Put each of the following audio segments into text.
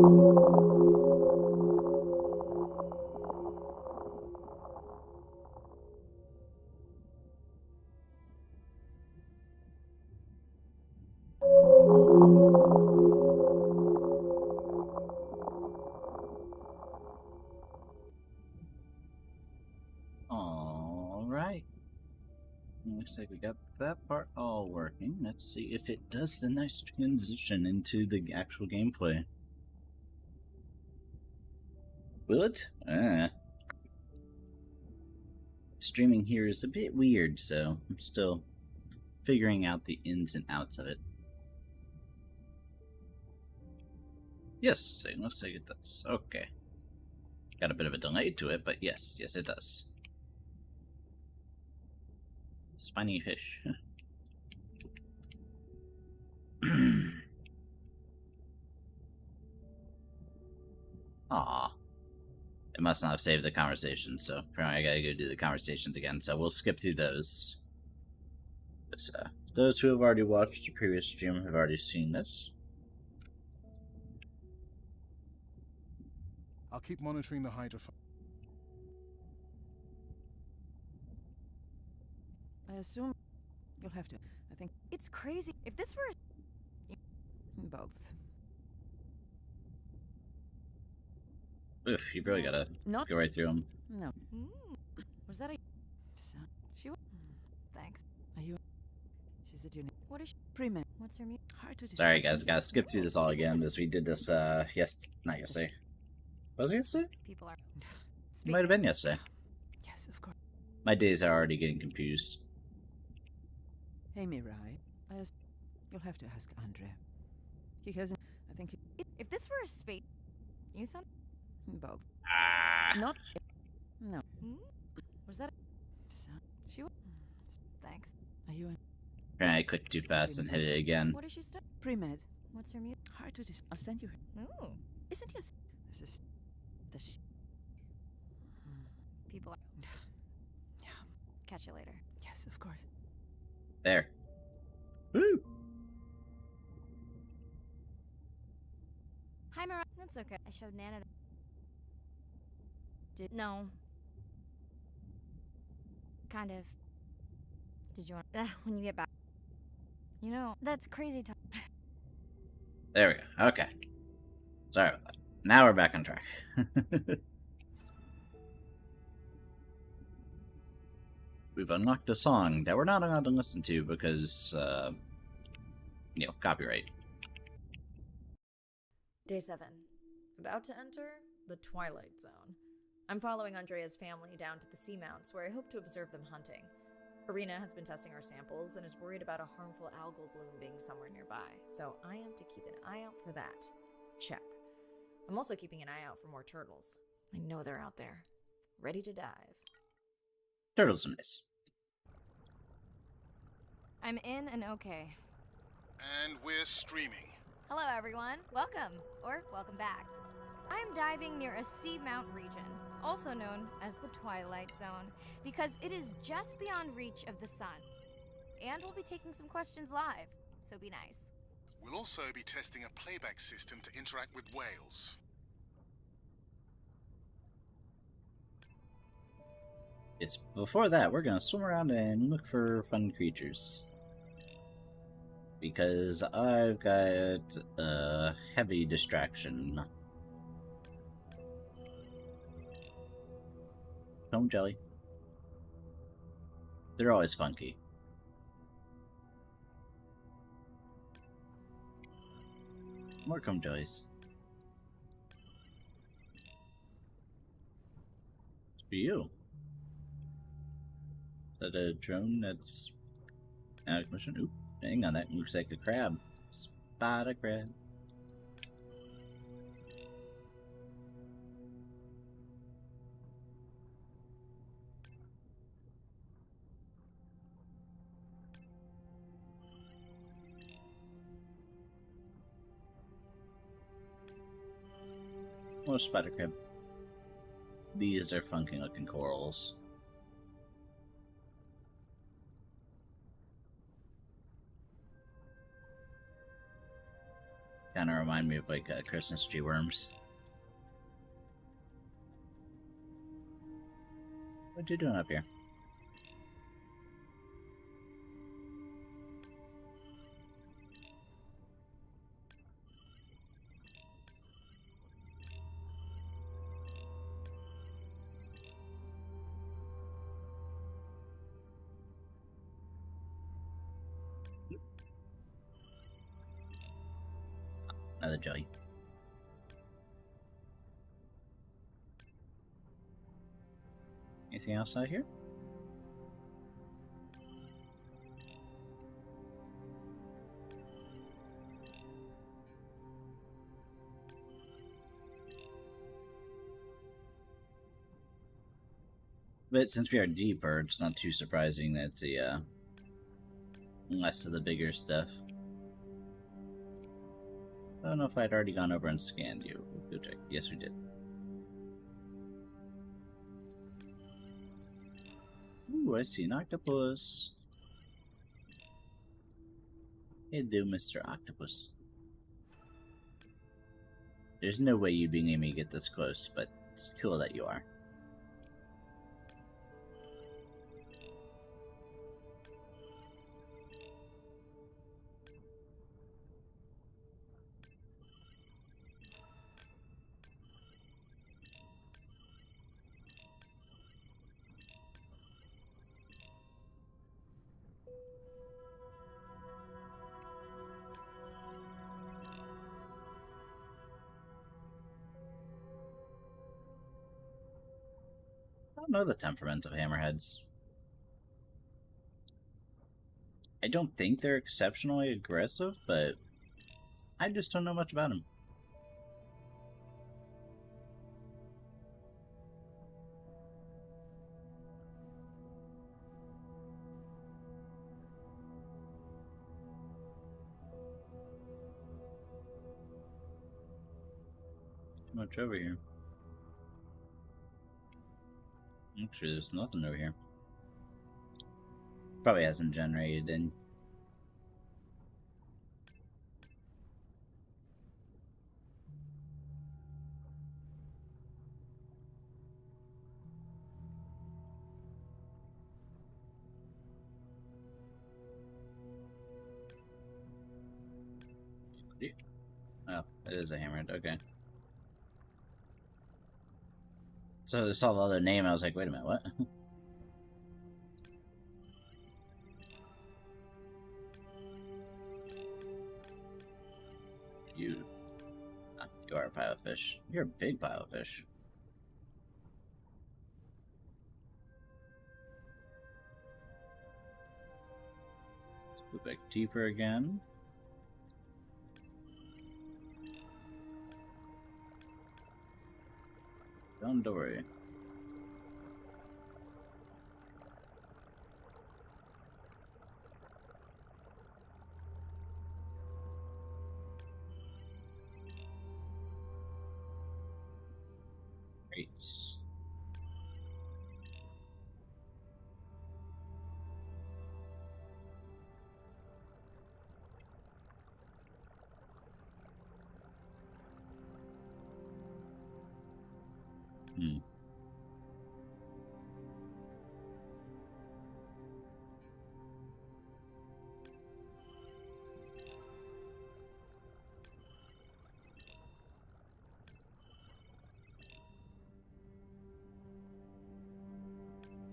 Alright. Looks like we got that part all working. Let's see if it does the nice transition into the actual gameplay. Will it? Streaming here is a bit weird, so I'm still figuring out the ins and outs of it. Yes, it looks like it does. Okay. Got a bit of a delay to it, but yes, it does. Spiny fish. Aw. It must not have saved the conversation, so apparently I gotta go do the conversations again, so we'll skip through those. But those who have already watched the previous stream have already seen this. I'll keep monitoring the Hydra. I assume you'll have to. I think it's crazy. If this were both. Oof, you really gotta Not go right through them. No. Was that a son? She. Thanks. Are you? She said your name. What is she? Pre-med. What's her name? Hard to describe. Sorry guys, gotta skip through this all again because we did this not yesterday. Was it yesterday? People are. It might have been yesterday. Yes, of course. My days are already getting confused. Hey, Mirai. You'll have to ask Andre. He hasn't. I think. If this were a space, you sound Both. Ah. Not. No. Was that? Son. She. Thanks. Are you? I clicked too fast and hit it again. What is she studying? Pre-med. What's her mute? Hard to describe. I'll send you her. Ooh. Isn't yours? This is. This. People are. Yeah. Catch you later. Yes, of course. There. Woo! Hi, Mara. That's okay. I showed Nana. No. Kind of. Did you want when you get back? You know, that's crazy talk. There we go. Okay. Sorry about that. Now we're back on track. We've unlocked a song that we're not allowed to listen to because, copyright. Day 7. About to enter the Twilight Zone. I'm following Andrea's family down to the Seamounts, where I hope to observe them hunting. Irina has been testing our samples and is worried about a harmful algal bloom being somewhere nearby, so I am to keep an eye out for that. Check. I'm also keeping an eye out for more turtles. I know they're out there, ready to dive. Turtles are nice. I'm in and okay. And we're streaming. Hello, everyone. Welcome, or welcome back. I'm diving near a seamount region, also known as the Twilight Zone, because it is just beyond reach of the sun. And we'll be taking some questions live, so be nice. We'll also be testing a playback system to interact with whales. It's before that, we're gonna swim around and look for fun creatures. Because I've got a heavy distraction. Comb jelly. They're always funky. More comb jellies. It's for you. Is that a drone that's out of commission? Oop, hang on, that looks like a crab. Spot a crab. More spider crab. These are funky looking corals. Kind of remind me of like Christmas tree worms. What you doing up here? Another jelly. Anything else out here? But since we are deeper, it's not too surprising that it's the less of the bigger stuff. I don't know if I'd already gone over and scanned you. We'll go check. Yes, we did. Ooh, I see an octopus. Hello, Mr. Octopus. There's no way you'd be able to get this close, but it's cool that you are. I don't know the temperament of hammerheads. I don't think they're exceptionally aggressive, but I just don't know much about them. Too much over here. Actually, there's nothing over here. Probably hasn't generated in. Oh, it is a hammerhead. Okay. So I saw the other name, I was like, wait a minute, what? You are a pile of fish. You're a big pile of fish. Let's go back deeper again. Don't worry. Great.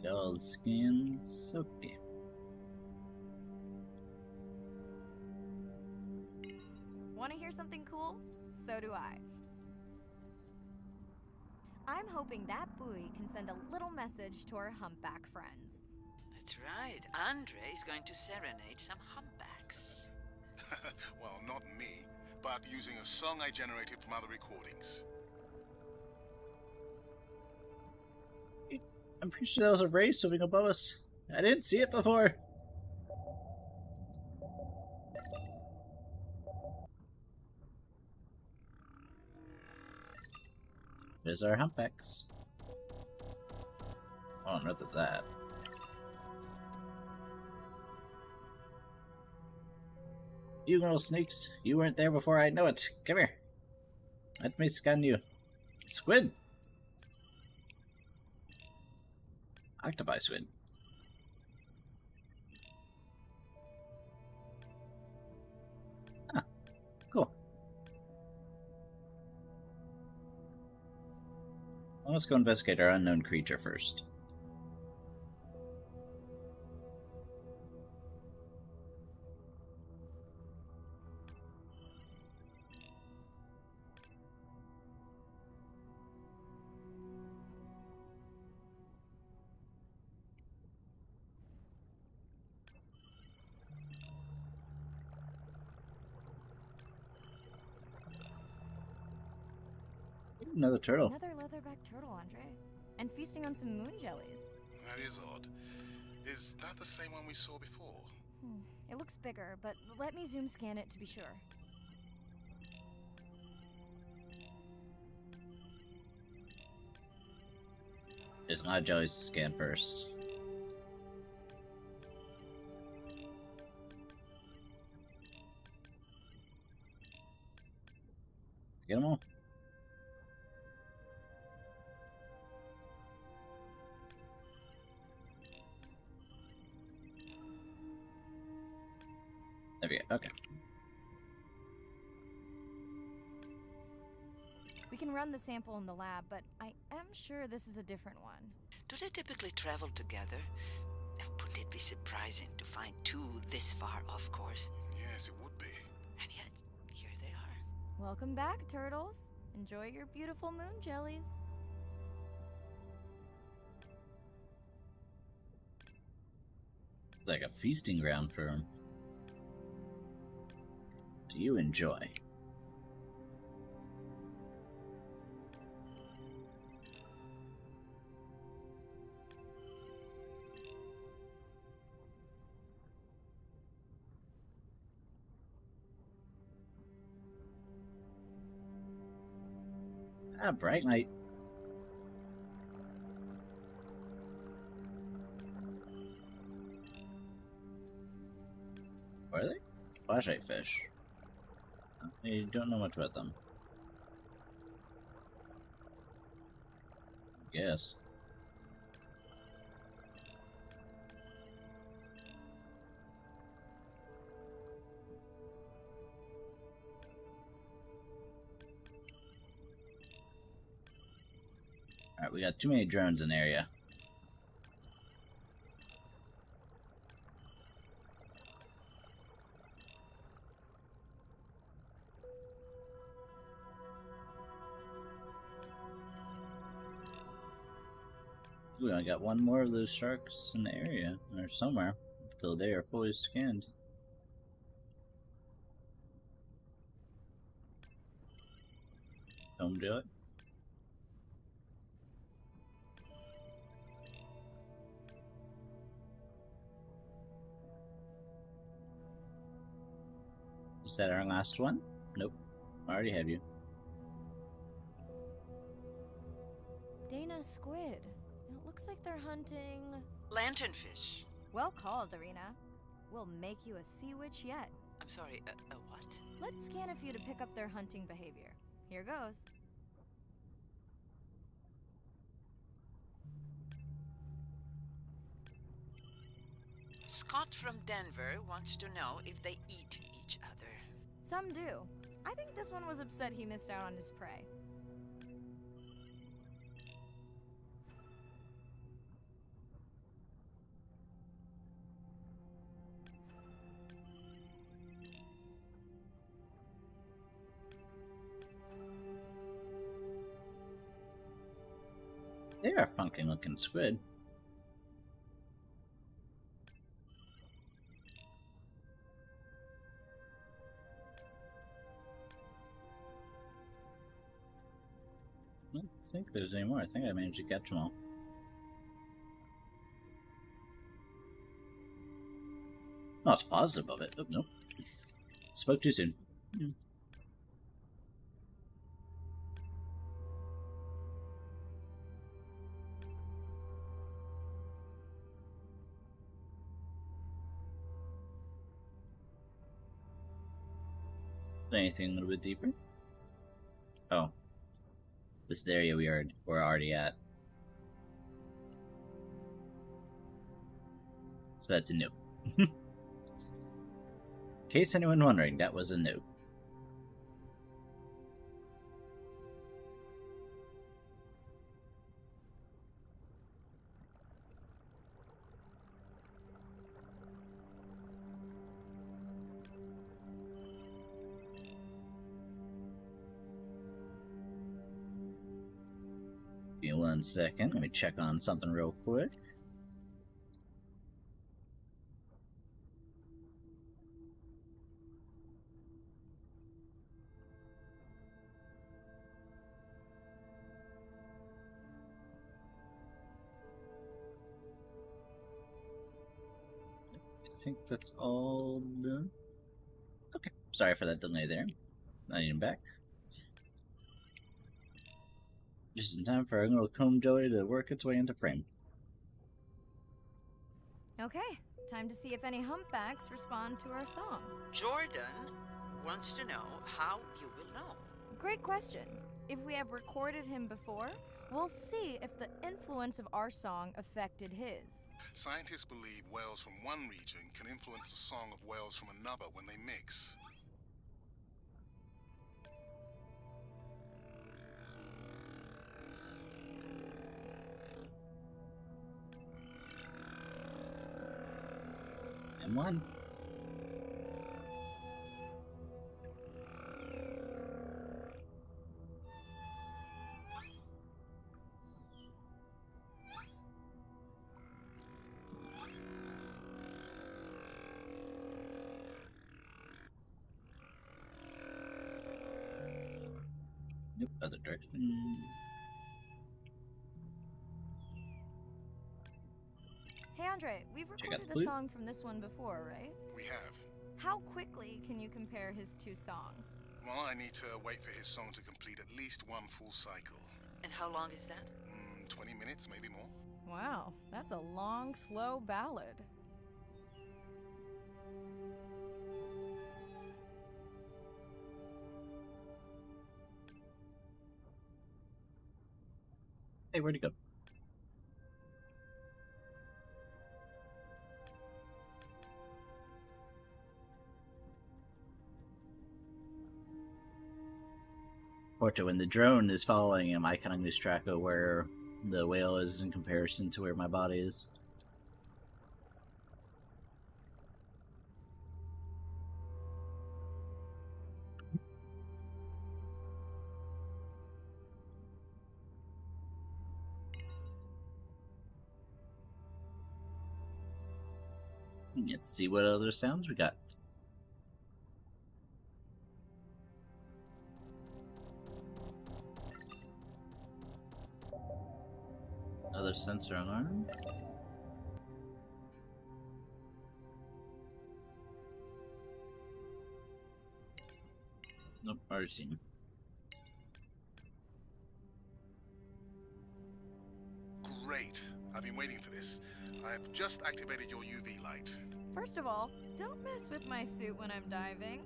All skins. Okay. Want to hear something cool? So do I. I'm hoping that buoy can send a little message to our humpback friends. That's right. Andre is going to serenade some humpbacks. Well, not me, but using a song I generated from other recordings. I'm pretty sure that was a ray swimming above us. I didn't see it before. There's our humpbacks. What on earth is that? You little sneaks. You weren't there before I know it. Come here. Let me scan you. Squid! Octopi squid. Ah, cool. Well, let's go investigate our unknown creature first. Another turtle. Another leatherback turtle, Andre. And feasting on some moon jellies. That is odd. Is that the same one we saw before? It looks bigger, but let me zoom scan it to be sure. There's a lot of jellies to scan first. Get them all. There we go. Okay. We can run the sample in the lab, but I am sure this is a different one. Do they typically travel together? Wouldn't it be surprising to find two this far off course? Yes, it would be. And yet, here they are. Welcome back, turtles. Enjoy your beautiful moon jellies. It's like a feasting ground for him. Do you enjoy? Ah, bright light. What are they? Flashlight fish. I don't know much about them. Yes. Alright, we got too many drones in the area. Ooh, I got one more of those sharks in the area, or somewhere, until they are fully scanned. Don't do it. Is that our last one? Nope. I already have you. Dana squid. It looks like they're hunting... Lanternfish. Well called, Arena. We'll make you a sea witch yet. I'm sorry, a what? Let's scan a few to pick up their hunting behavior. Here goes. Scott from Denver wants to know if they eat each other. Some do. I think this one was upset he missed out on his prey. They are funky looking squid. I don't think there's any more. I think I managed to catch them all. No, it's positive of it. Oh, nope. Spoke too soon. Anything a little bit deeper? Oh. This is the area we're already at. So that's a no. In case anyone wondering, that was a no. Give me 1 second. Let me check on something real quick. I think that's all done. Okay, sorry for that delay there. I need him back. Just in time for our little comb jelly to work its way into frame. Okay, time to see if any humpbacks respond to our song. Jordan wants to know how you will know. Great question. If we have recorded him before, we'll see if the influence of our song affected his. Scientists believe whales from one region can influence the song of whales from another when they mix. And one. Nope, other direction. Hey Andre, we've Check out recorded the a flute. song from this one before, right? We have. How quickly can you compare his two songs? Well, I need to wait for his song to complete at least one full cycle. And how long is that? 20 minutes, maybe more. Wow, that's a long, slow ballad. Hey, where'd he go? Fortunately, when the drone is following him, I can lose track of where the whale is in comparison to where my body is. Let's see what other sounds we got. Another sensor alarm. Nope, already seen. Great. I've been waiting for this. I've just activated your UV light. First of all, don't mess with my suit when I'm diving.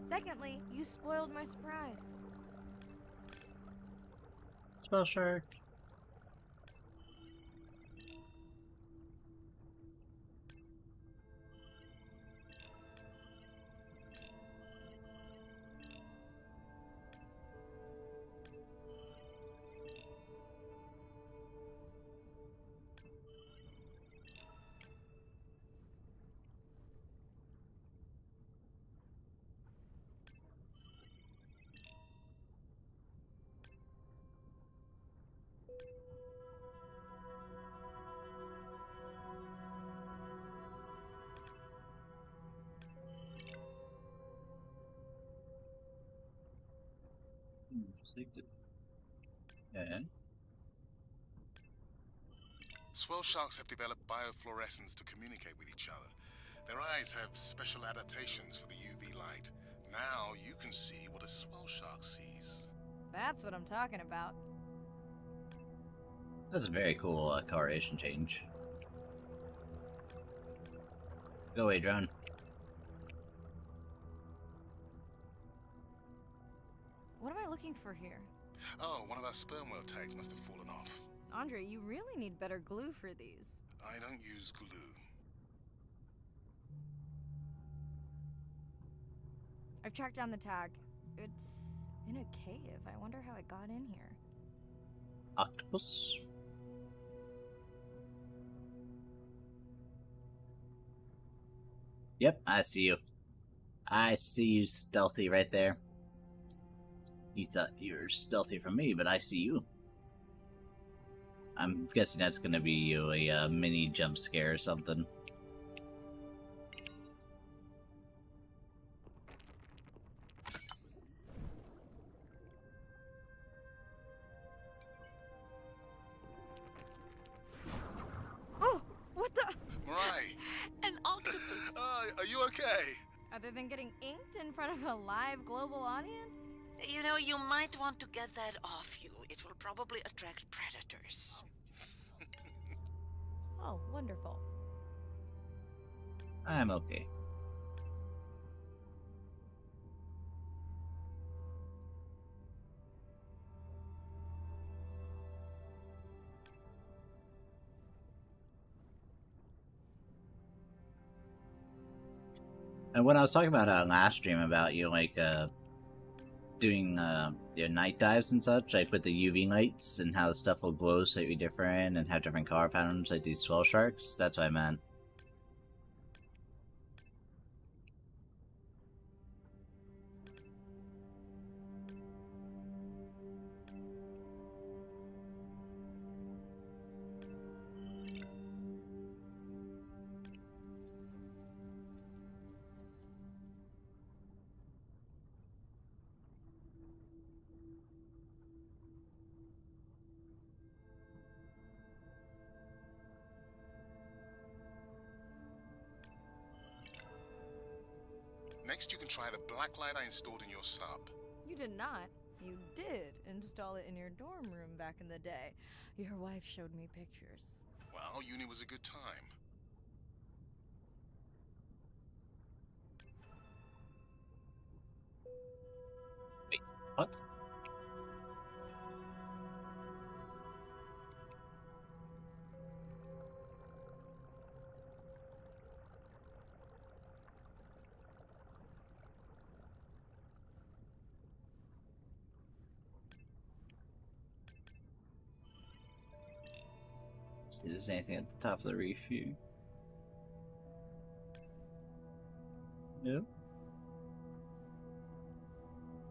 Secondly, you spoiled my surprise. Spell shark. And Swell sharks have developed biofluorescence to communicate with each other. Their eyes have special adaptations for the UV light. Now you can see what a swell shark sees. That's what I'm talking about. that's a very cool coloration change. Go away, drone. looking for here? Oh, one of our sperm whale tags must have fallen off. Andre, you really need better glue for these. I don't use glue. I've tracked down the tag. It's in a cave. I wonder how it got in here. Octopus? Yep, I see you. I see you, stealthy, right there. You thought you were stealthy from me, but I see you. I'm guessing that's gonna be you, a mini jump scare or something. Oh, what the? Mirai! An octopus! Are you okay? Other than getting inked in front of a live global audience? You know, you might want to get that off you. It will probably attract predators. Oh, wonderful. I'm okay. And when I was talking about last stream about you like doing your night dives and such, like with the UV lights and how the stuff will glow slightly different and have different color patterns like these swell sharks, that's what I meant. Next, you can try the black light I installed in your sub. You did not. You did install it in your dorm room back in the day. Your wife showed me pictures. Well, uni was a good time. What? See if there's anything at the top of the reef here. Nope.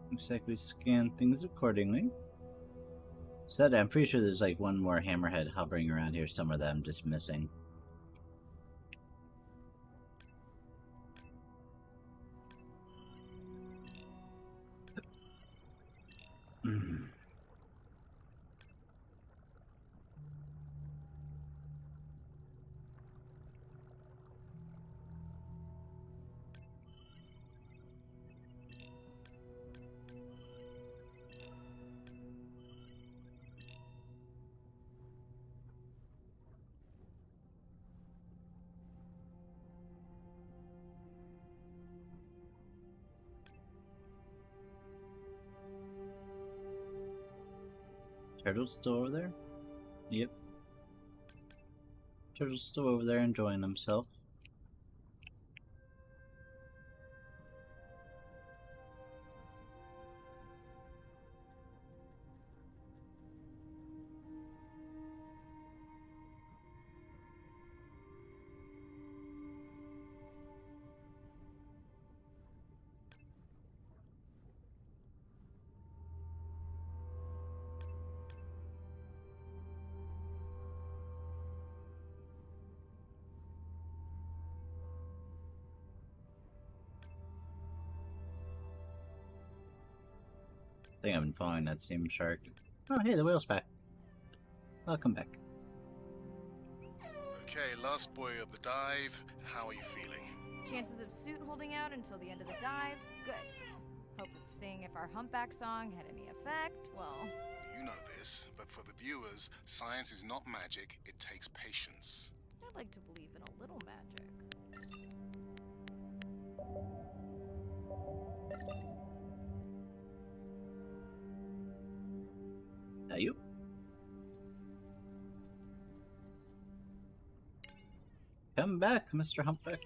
Looks like we scan things accordingly. So I'm pretty sure there's like one more hammerhead hovering around here somewhere that I'm just missing. Turtle's still over there? Yep. Turtle's still over there enjoying himself. I think I've been following that same shark. Oh, hey, the whale's back. Welcome back. Okay, last boy of the dive. How are you feeling? Chances of suit holding out until the end of the dive? Good. Hope of seeing if our humpback song had any effect? Well, You know this, but for the viewers, science is not magic, it takes patience. I'd like to believe in a little magic. You? Come back, Mr. Humpback.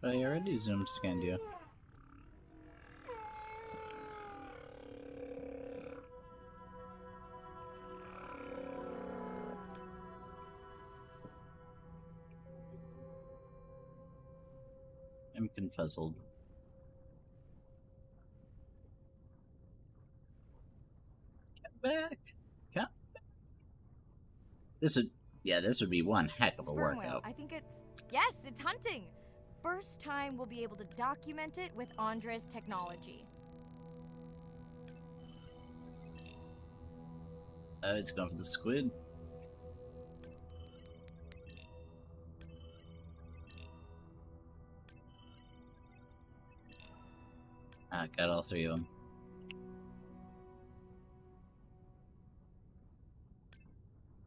I already zoom scanned you. I'm confuzzled. Come back. Come. This would be one heck of a Sperm whale. workout. I think it's... Yes, it's hunting! First time we'll be able to document it with Andre's technology. It's going for the squid. Got all three of them.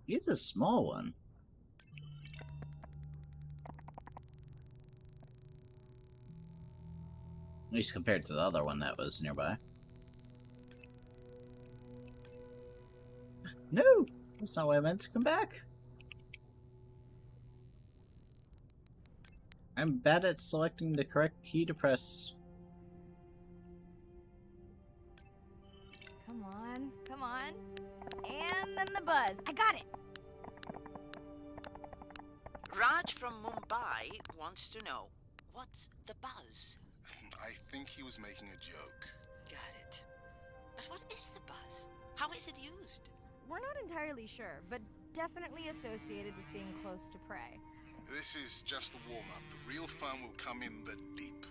He's a small one. At least compared to the other one that was nearby. No! That's not why I meant to come back. I'm bad at selecting the correct key to press. Come on, come on. And then the buzz. I got it! Raj from Mumbai wants to know, what's the buzz? I think he was making a joke. Got it. But what is the buzz? How is it used? We're not entirely sure, but definitely associated with being close to prey. This is just the warm-up. The real fun will come in the deep.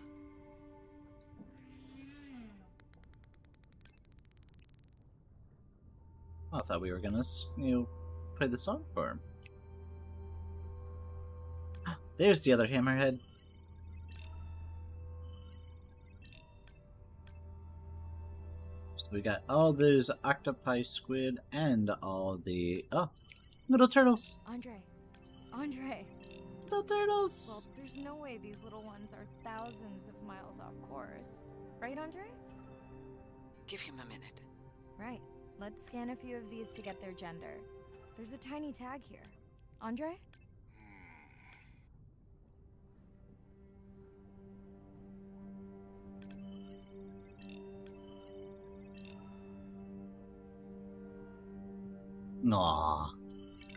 I thought we were gonna, play the song for him. There's the other hammerhead. So we got all those octopi, squid, and all the little turtles. Andre. Little Well, turtles. there's no way these little ones are thousands of miles off course. Right, Andre? Give him a minute. Right. Let's scan a few of these to get their gender. There's a tiny tag here. Andre? Aww.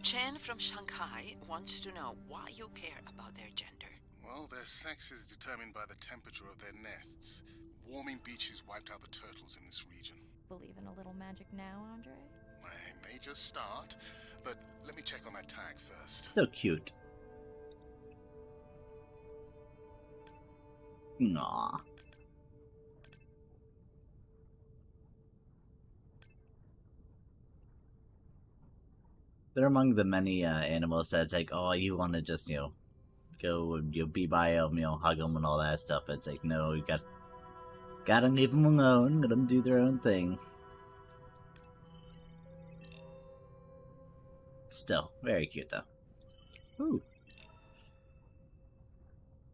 Chen from Shanghai wants to know why you care about their gender. Well, their sex is determined by the temperature of their nests. Warming beaches wiped out the turtles in this region. Believe in a little magic now, Andre? I may just start, but let me check on that tag first. So cute. Aww. They're among the many animals that's like, oh, you want to just, go and be by them, hug them and all that stuff. It's like, no, you gotta leave them alone, let them do their own thing. Still, very cute though. Ooh.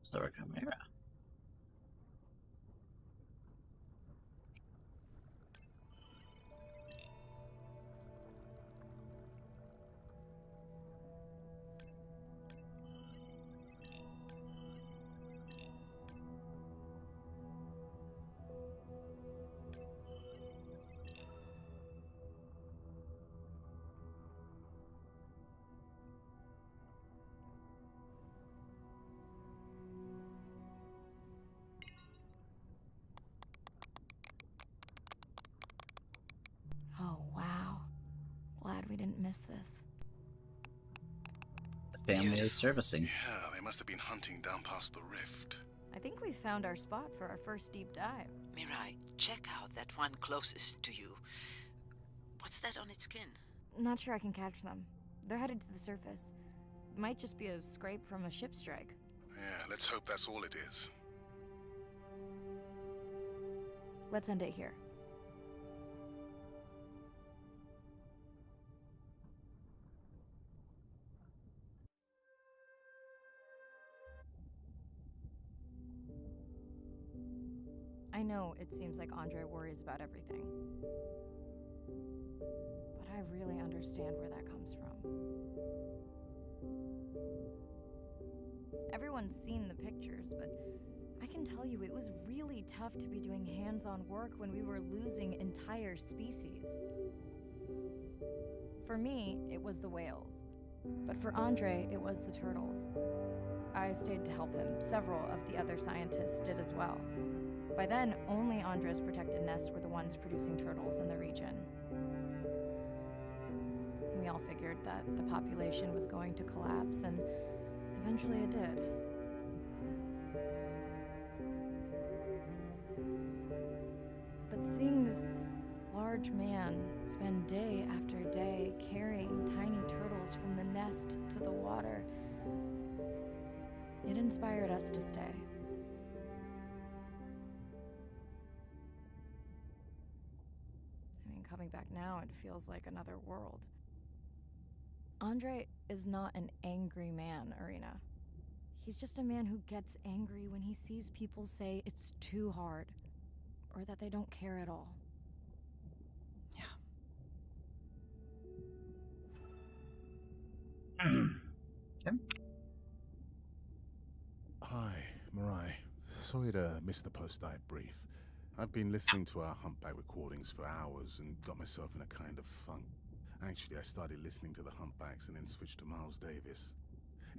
Slower Chimera. Oh, wow. Glad we didn't miss this. The family is servicing. Yeah, they must have been hunting down past the rift. I think we found our spot for our first deep dive. Mirai, check out that one closest to you. What's that on its skin? Not sure I can catch them. They're headed to the surface. Might just be a scrape from a ship strike. Yeah, let's hope that's all it is. Let's end it here. I know it seems like Andre worries about everything. But I really understand where that comes from. Everyone's seen the pictures, but I can tell you it was really tough to be doing hands-on work when we were losing entire species. For me, it was the whales. But for Andre, it was the turtles. I stayed to help him. Several of the other scientists did as well. By then, only Andre's protected nests were the ones producing turtles in the region. We all figured that the population was going to collapse, and eventually it did. But seeing this large man spend day after day carrying tiny turtles from the nest to the water, it inspired us to stay. I mean, coming back now, it feels like another world. Andre is not an angry man, Irina. He's just a man who gets angry when he sees people say it's too hard, or that they don't care at all. Tim? Hi, Mirai. Sorry to miss the post-dive brief. I've been listening to our humpback recordings for hours and got myself in a kind of funk. Actually, I started listening to the humpbacks and then switched to Miles Davis.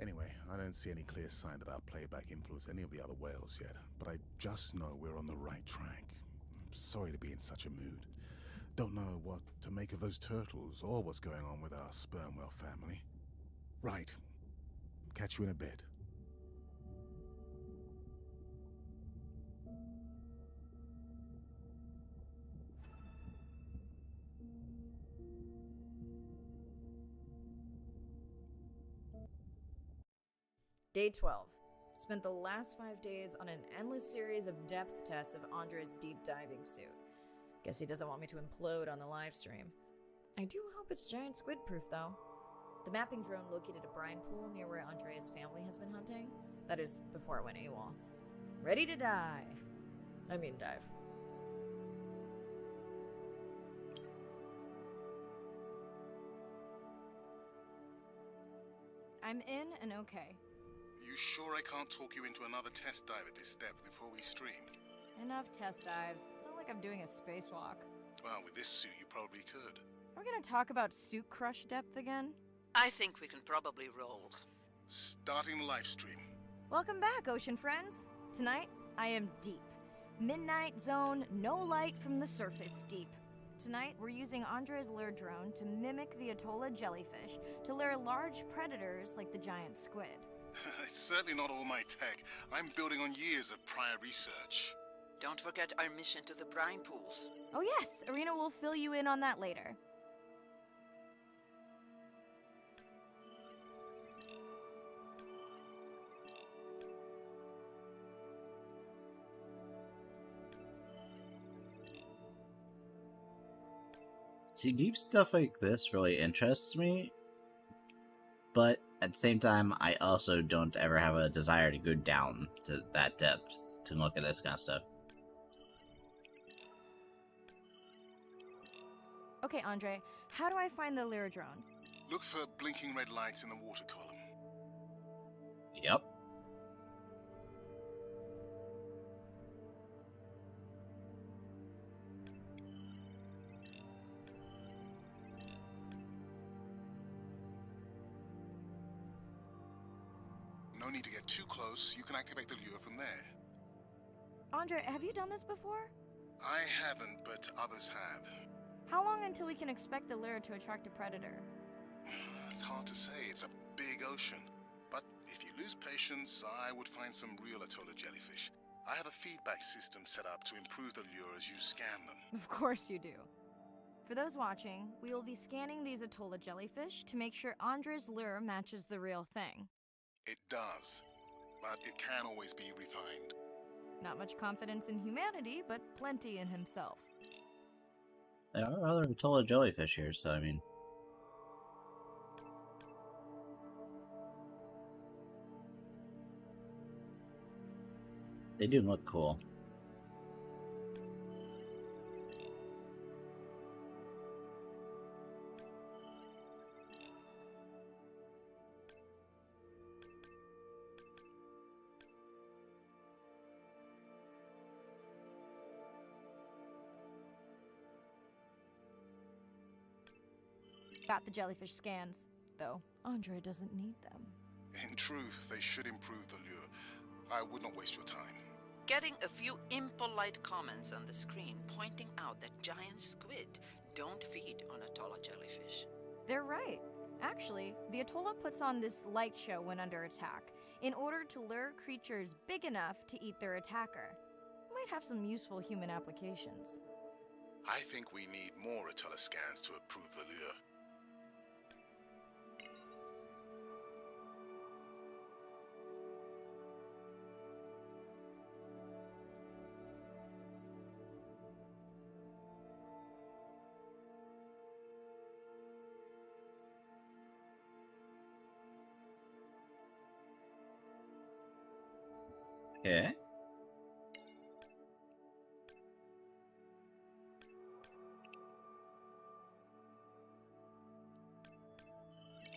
Anyway, I don't see any clear sign that our playback influenced any of the other whales yet, but I just know we're on the right track. I'm sorry to be in such a mood. Don't know what to make of those turtles or what's going on with our sperm whale family. Right. Catch you in a bit. Day 12. Spent the last 5 days on an endless series of depth tests of Andre's deep diving suit. Guess he doesn't want me to implode on the live stream. I do hope it's giant squid proof though. The mapping drone located a brine pool near where Andrea's family has been hunting. That is, before it went AWOL. Ready to dive. I'm in and okay. You sure I can't talk you into another test dive at this depth before we stream? Enough test dives. It's not like I'm doing a spacewalk. Well, with this suit, you probably could. Are we gonna talk about suit crush depth again? I think we can probably roll. Starting the live stream. Welcome back, ocean friends. Tonight, I am deep. Midnight zone, no light from the surface deep. Tonight, we're using Andre's lure drone to mimic the Atolla jellyfish to lure large predators like the giant squid. It's certainly not all my tech. I'm building on years of prior research. Don't forget our mission to the brine pools. Oh yes, Irina will fill you in on that later. See, deep stuff like this really interests me, but at the same time, I also don't ever have a desire to go down to that depth to look at this kind of stuff. Okay, Andre, how do I find the lure drone? Look for blinking red lights in the water column. Yep. No need to get too close. You can activate the lure from there. Andre, have you done this before? I haven't, but others have. How long until we can expect the lure to attract a predator? It's hard to say. It's a big ocean. But if you lose patience, I would find some real Atolla jellyfish. I have a feedback system set up to improve the lure as you scan them. Of course you do. For those watching, we will be scanning these Atolla jellyfish to make sure Andre's lure matches the real thing. It does. but it can always be refined. Not much confidence in humanity, but plenty in himself. There are other Atolla jellyfish here, so I mean... They do look cool. Got the jellyfish scans, though Andre doesn't need them. In truth, they should improve the lure. I would not waste your time. Getting a few impolite comments on the screen pointing out that giant squid don't feed on Atolla jellyfish. They're right. Actually, the Atolla puts on this light show when under attack, in order to lure creatures big enough to eat their attacker. Might have some useful human applications. I think we need more Atolla scans to approve the lure. Okay.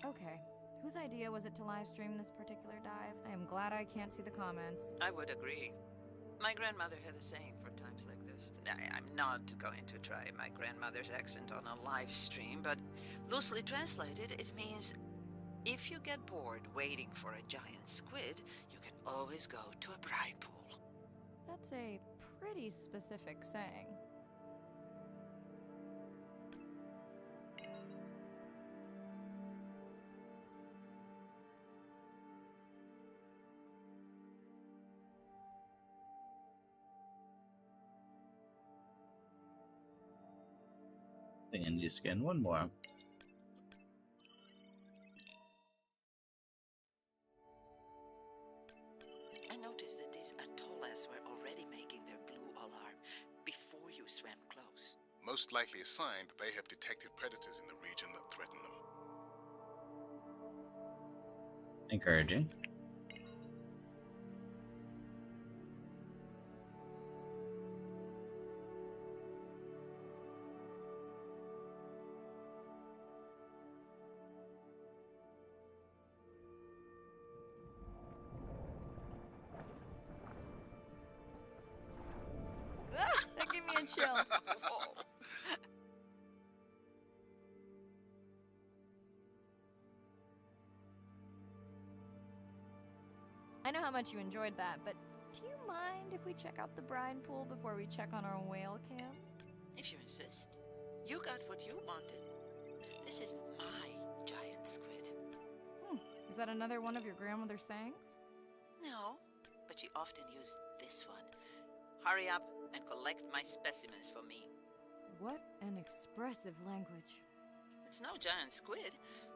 Okay, whose idea was it to live stream this particular dive? I am glad I can't see the comments. I would agree. My grandmother had a saying for times like this. I'm not going to try my grandmother's accent on a live stream, but loosely translated, it means if you get bored waiting for a giant squid, you can always go to a brine pool. That's a pretty specific saying. I think I need to scan one more. I noticed that these atollas were already making their blue alarm before you swam close. Most likely a sign that they have detected predators in the region that threaten them. Encouraging. That gave me a chill. I know how much you enjoyed that, but do you mind if we check out the brine pool before we check on our whale cam? If you insist. You got what you wanted. This is my giant squid. Is that another one of your grandmother's sayings? No, but she often used this one. Hurry up and collect my specimens for me. What an expressive language. It's no giant squid,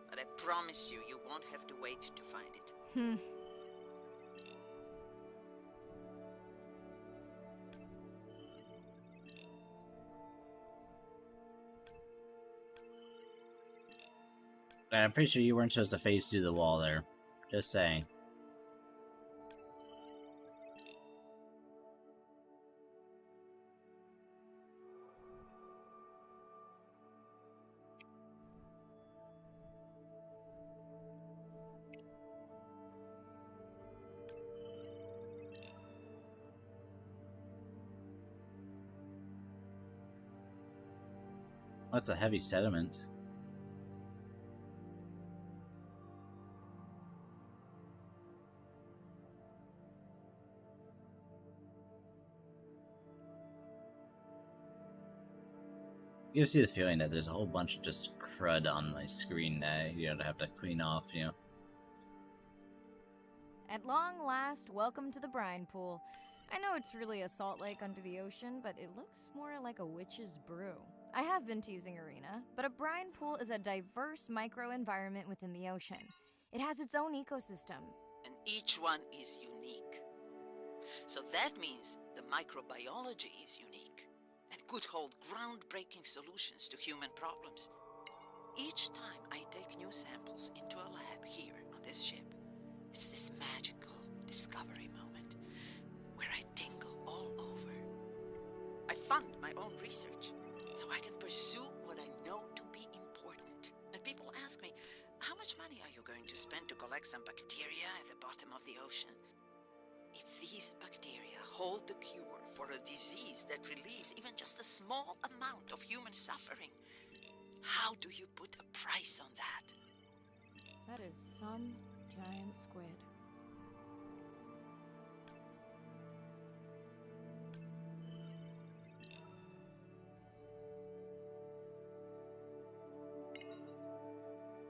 but I promise you, you won't have to wait to find it. I'm pretty sure you weren't supposed to face through the wall there. Just saying. That's a heavy sediment. Gives you the feeling that there's a whole bunch of just crud on my screen that you have to clean off, you know. At long last, welcome to the brine pool. I know it's really a salt lake under the ocean, but it looks more like a witch's brew. I have been teasing Arena, but a brine pool is a diverse microenvironment within the ocean. It has its own ecosystem. An Each one is unique. So that means the microbiology is unique and could hold groundbreaking solutions to human problems. Each time I take new samples into a lab here on this ship, it's this magical discovery moment where I tingle all over. I fund my own research so I can pursue what I know to be important. And people ask me, how much money are you going to spend to collect some bacteria at the bottom of the ocean? If these bacteria hold the cure for a disease that relieves even just a small amount of human suffering, how do you put a price on that? That is some giant squid.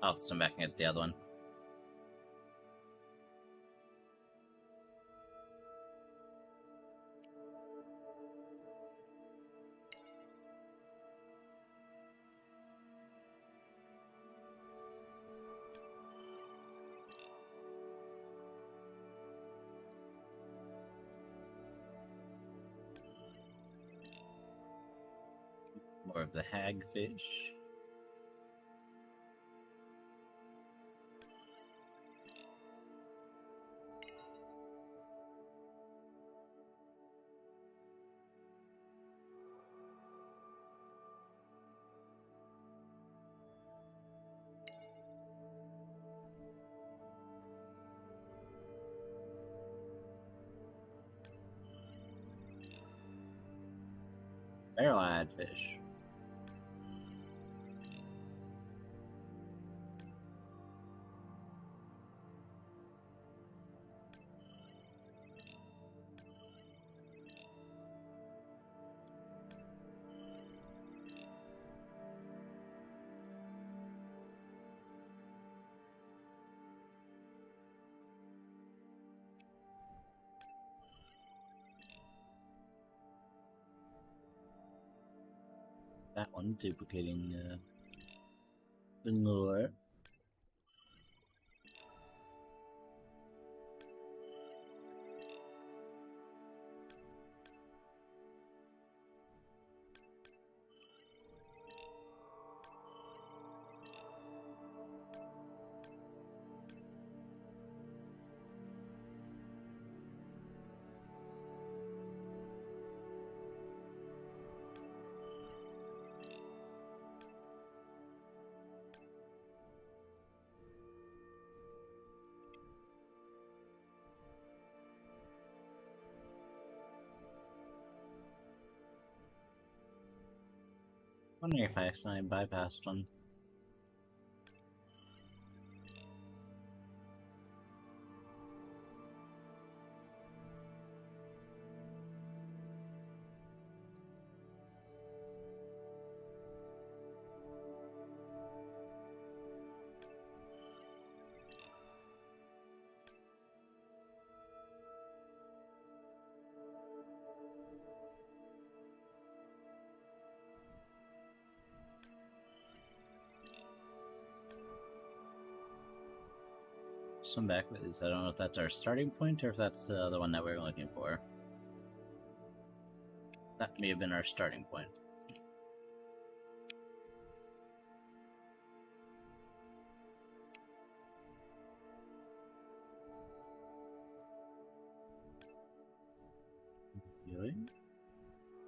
I'll swim back and get the other one. More of the hagfish. Arrowhead fish. That one duplicating the lure. Wondering if I accidentally bypassed one. Swim backwards. I don't know if that's our starting point or if that's the one that we were looking for. That may have been our starting point. Really?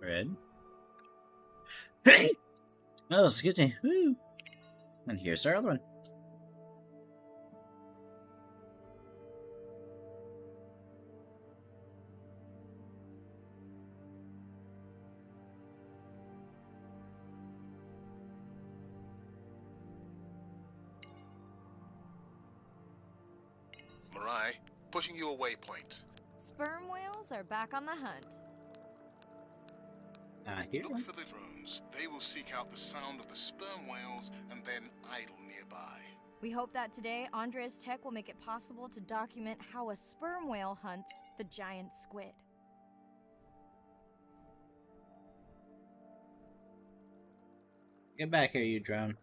Red? Oh, excuse me. Woo. And here's our other one. Mirai, pushing your waypoint. Sperm whales are back on the hunt. Here. Look for the drones. They will seek out the sound of the sperm whales and then idle nearby. We hope that today, Andrea's tech will make it possible to document how a sperm whale hunts the giant squid. Get back here, you drone.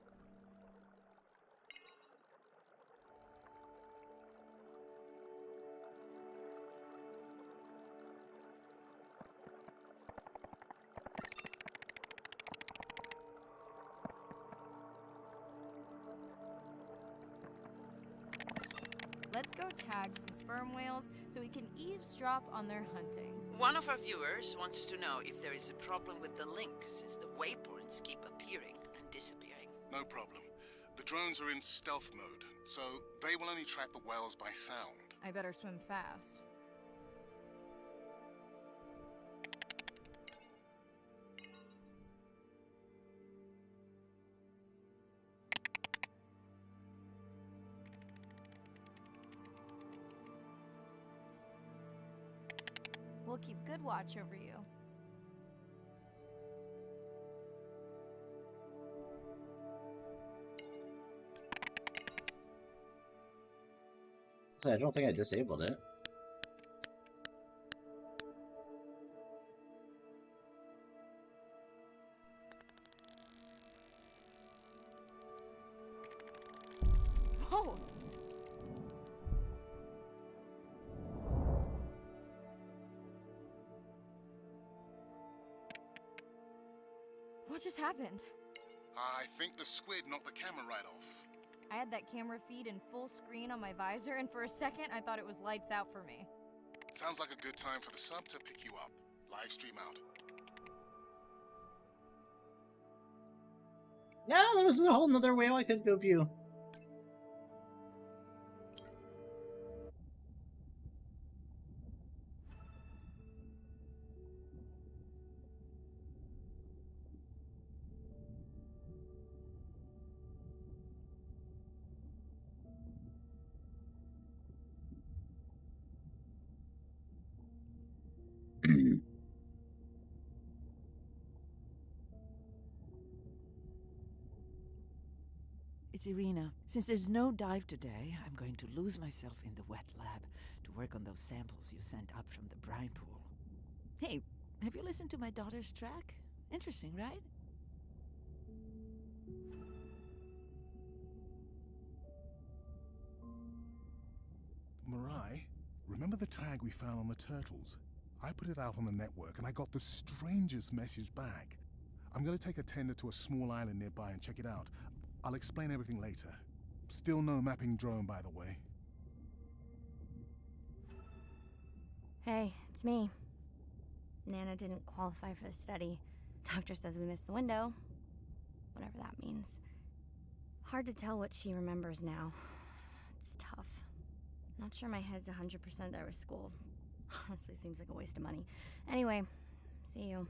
let's go tag some sperm whales so we can eavesdrop on their hunting. One of our viewers wants to know if there is a problem with the link, since the waypoints keep appearing and disappearing. No problem. The drones are in stealth mode, so they will only track the whales by sound. I better swim fast. We'll keep good watch over you. So I don't think I disabled it. Whoa! What just happened? I think the squid knocked the camera right off. I had that camera feed in full screen on my visor, and for a second I thought it was lights out for me. Sounds like a good time for the sub to pick you up. Live stream out. No, there was a whole nother whale I could go view. It's Irina. Since there's no dive today, I'm going to lose myself in the wet lab to work on those samples you sent up from the brine pool. Hey, have you listened to my daughter's track? Interesting, right? Mirai, remember the tag we found on the turtles? I put it out on the network and I got the strangest message back. I'm gonna take a tender to a small island nearby and check it out. I'll explain everything later. Still no mapping drone, by the way. Hey, it's me. Nana didn't qualify for the study. Doctor says we missed the window. Whatever that means. Hard to tell what she remembers now. It's tough. Not sure my head's 100% there with school. Honestly, seems like a waste of money. Anyway, see you.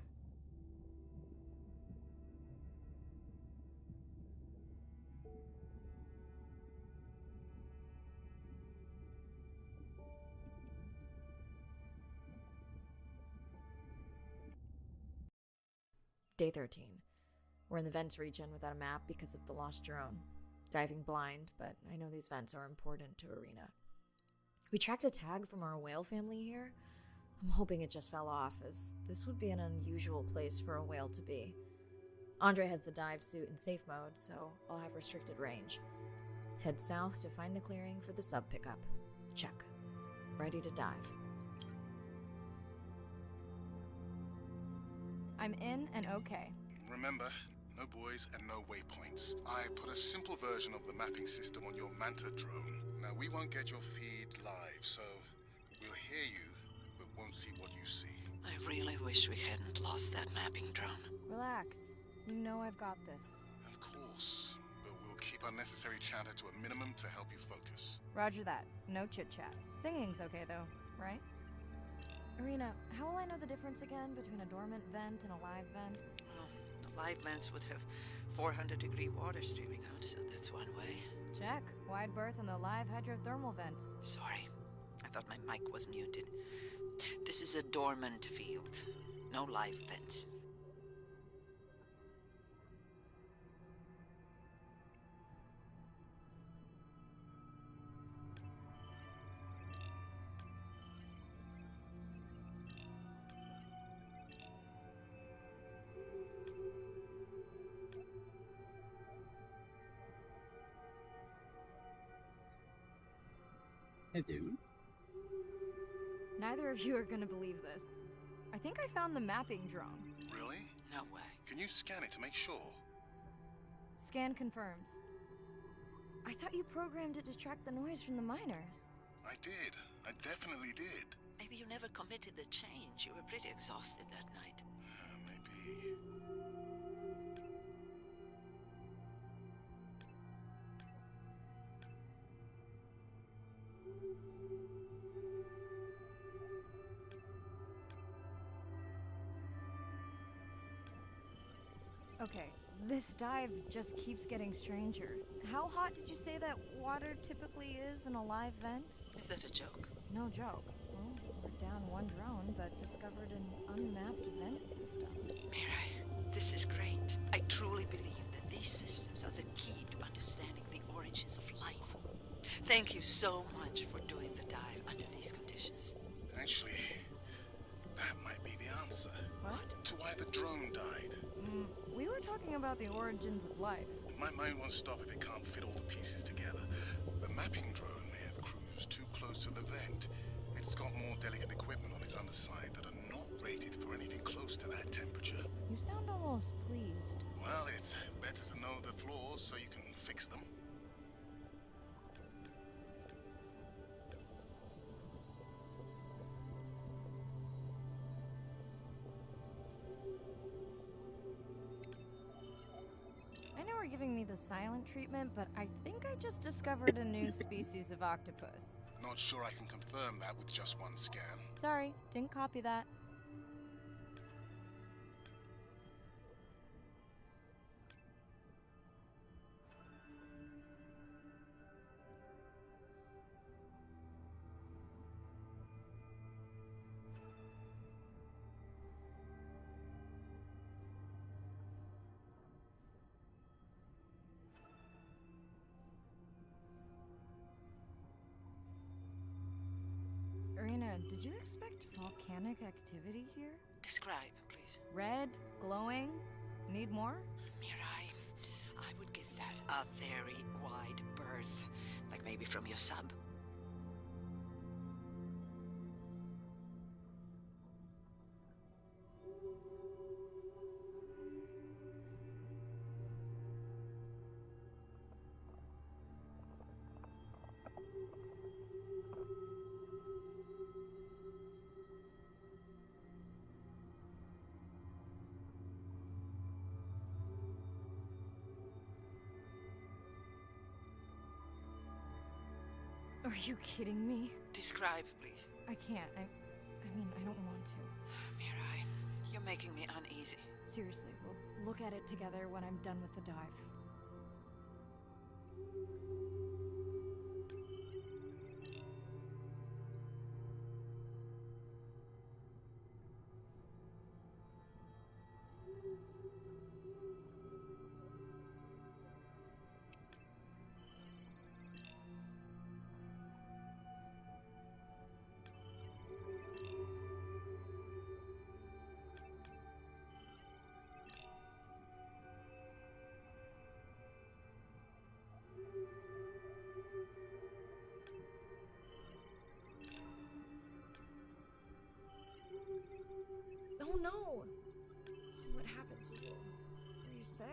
Day 13. We're in the vents region without a map because of the lost drone. Diving blind, but I know these vents are important to Irina. We tracked a tag from our whale family here. I'm hoping it just fell off, as this would be an unusual place for a whale to be. Andre has the dive suit in safe mode, so I'll have restricted range. Head south to find the clearing for the sub pickup. Check. Ready to dive. I'm in and okay. Remember, no buoys and no waypoints. I put a simple version of the mapping system on your Manta drone. Now, we won't get your feed live, so we'll hear you, but won't see what you see. I really wish we hadn't lost that mapping drone. Relax. You know I've got this. Of course, but we'll keep unnecessary chatter to a minimum to help you focus. Roger that. No chit-chat. Singing's okay, though, right? Irina, how will I know the difference again between a dormant vent and a live vent? Well, the live vents would have 400-degree water streaming out, so that's one way. Check. Wide berth and the live hydrothermal vents. Sorry, I thought my mic was muted. This is a dormant field. No live vents. Hey, dude. Neither of you are gonna believe this. I think I found the mapping drone. Really? No way. Can you scan it to make sure? Scan confirms. I thought you programmed it to track the noise from the miners. I did. I definitely did. Maybe you never committed the change. You were pretty exhausted that night. Maybe. Okay, this dive just keeps getting stranger. How hot did you say that water typically is in a live vent? Is that a joke? No joke. Well, we're down one drone, but discovered an unmapped vent system. Mirai, this is great. I truly believe that these systems are the key to understanding the origins of life. Thank you so much for doing the dive under these conditions. Actually, that might be the answer. What? To why the drone died. We were talking about the origins of life. My mind won't stop if it can't fit all the pieces together. The mapping drone may have cruised too close to the vent. It's got more delicate equipment on its underside that are not rated for anything close to that temperature. You sound almost pleased. Well, it's better to know the flaws so you can fix them. I know we're giving me the silent treatment, but I think I just discovered a new species of octopus. Not sure I can confirm that with just one scan. Sorry, didn't copy that. Irina, did you expect volcanic activity here? Describe, please. Red, glowing, need more? Mirai, I would give that a very wide berth. Like maybe from your sub. Are you kidding me? Describe, please. I can't. I mean, I don't want to. Mirai, you're making me uneasy. Seriously, we'll look at it together when I'm done with the dive. Oh no! What happened to you? Are you sick?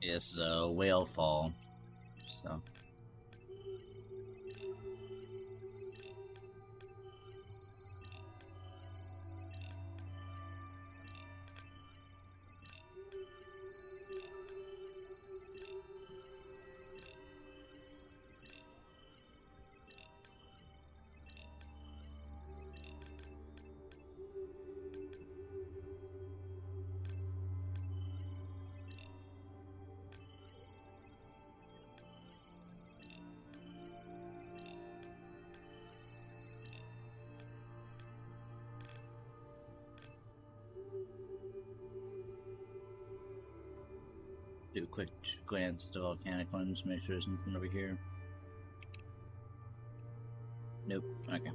Yes, whale fall. So. Do a quick glance at the volcanic ones, make sure there's nothing over here. Nope. Okay.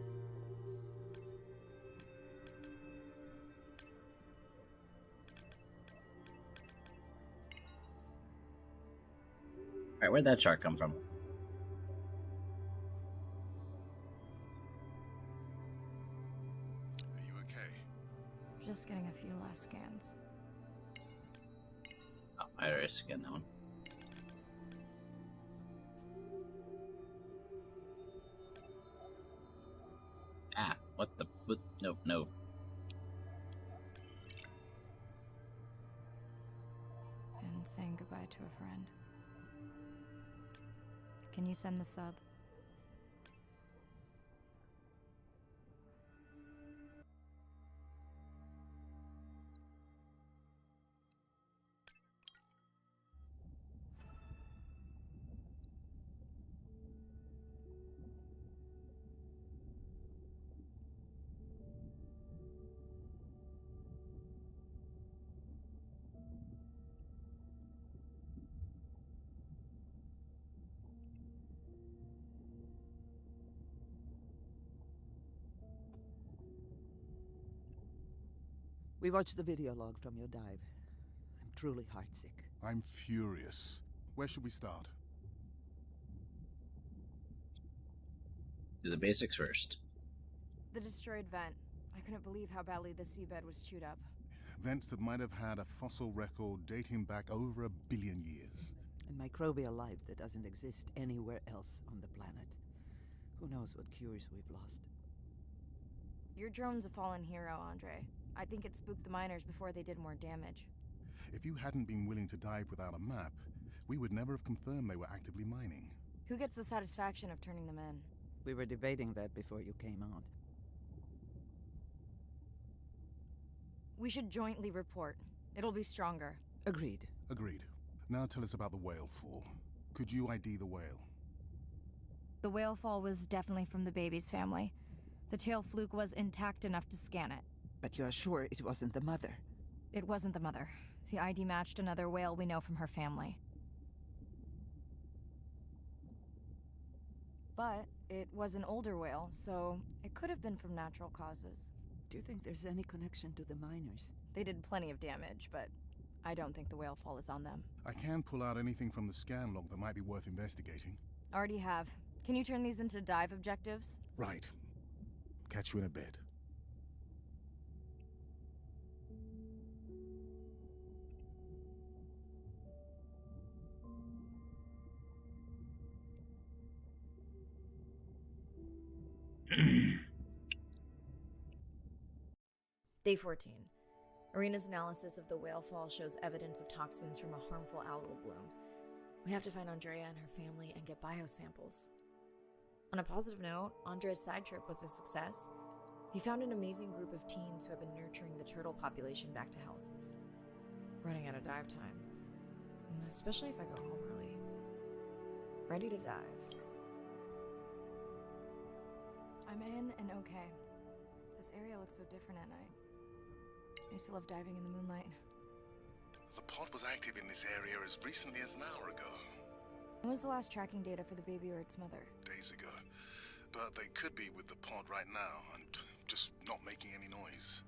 Alright, where'd that shark come from? Are you okay? Just getting a few last scans. Oh, I already scanned that one. Ah, what the? What? No, no. And saying goodbye to a friend. Can you send the sub? We watched the video log from your dive. I'm truly heartsick. I'm furious. Where should we start? Do the basics first. The destroyed vent. I couldn't believe how badly the seabed was chewed up. Vents that might have had a fossil record dating back over 1 billion years. And microbial life that doesn't exist anywhere else on the planet. Who knows what cures we've lost. Your drone's a fallen hero, Andre. I think it spooked the miners before they did more damage. If you hadn't been willing to dive without a map, we would never have confirmed they were actively mining. Who gets the satisfaction of turning them in? We were debating that before you came on. We should jointly report. It'll be stronger. Agreed. Agreed. Now tell us about the whale fall. Could you ID the whale? The whale fall was definitely from the baby's family. The tail fluke was intact enough to scan it. But you are sure it wasn't the mother? It wasn't the mother. The ID matched another whale we know from her family. But it was an older whale, so it could have been from natural causes. Do you think there's any connection to the miners? They did plenty of damage, but I don't think the whale fall is on them. I can pull out anything from the scan log that might be worth investigating. Already have. Can you turn these into dive objectives? Right. Catch you in a bit. Day 14. Arena's analysis of the whale fall shows evidence of toxins from a harmful algal bloom. We have to find Andrea and her family and get biosamples. On a positive note, Andrea's side trip was a success. He found an amazing group of teens who have been nurturing the turtle population back to health. Running out of dive time. Especially if I go home early. Ready to dive. I'm in and okay. This area looks so different at night. I used to love diving in the moonlight. The pod was active in this area as recently as an hour ago. When was the last tracking data for the baby or its mother? Days ago. But they could be with the pod right now and just not making any noise.